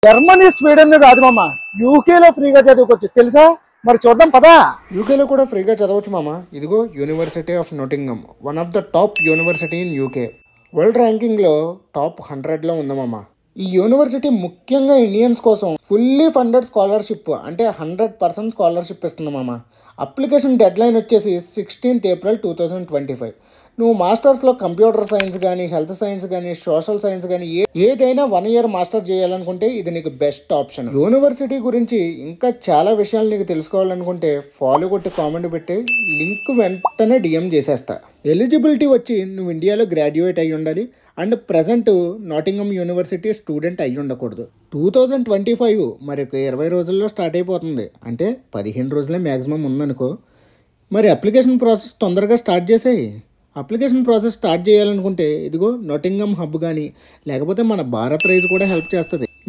Germany Sweden కాదు మామ, యూకేలో ఫ్రీగా చదువుకోవచ్చు తెలుసా? మరి చూద్దాం పదా. యూకేలో కూడా ఫ్రీగా చదవచ్చు మామ. ఇదిగో university of Nottingham, one of the top university in UK. World ర్యాంకింగ్లో టాప్ 100లో ఉంది మామ. ఈ యూనివర్సిటీ ముఖ్యంగా ఇండియన్స్ కోసం ఫుల్లీ ఫండెడ్ స్కాలర్షిప్, అంటే 100% స్కాలర్షిప్ ఇస్తుంది మామ. అప్లికేషన్ డెడ్ లైన్ వచ్చేసి 16th April 2025. నువ్వు మాస్టర్స్లో కంప్యూటర్ సైన్స్ కానీ, హెల్త్ సైన్స్ కానీ, సోషల్ సైన్స్ కానీ ఏదైనా 1 year మాస్టర్ చేయాలనుకుంటే ఇది నీకు బెస్ట్ ఆప్షన్. యూనివర్సిటీ గురించి ఇంకా చాలా విషయాలు నీకు తెలుసుకోవాలనుకుంటే ఫాలో కొట్టి కామెంట్ పెట్టి లింక్ వెంటనే డిఎం చేసేస్తా. ఎలిజిబిలిటీ వచ్చి నువ్వు ఇండియాలో గ్రాడ్యుయేట్ అయ్యి ఉండాలి అండ్ ప్రజెంట్ నాటింగమ్ యూనివర్సిటీ స్టూడెంట్ అయ్యి ఉండకూడదు. 2025 మరి 20 రోజుల్లో స్టార్ట్ అయిపోతుంది, అంటే 15 రోజులే మ్యాక్సిమం ఉందనుకో. మరి అప్లికేషన్ ప్రాసెస్ తొందరగా స్టార్ట్ చేసేయి. అప్లికేషన్ ప్రాసెస్ స్టార్ట్ చేయాలనుకుంటే ఇదిగో నాటింగమ్ హబ్ కానీ లేకపోతే మన భారత్ రైజ్ కూడా హెల్ప్ చేస్తుంది.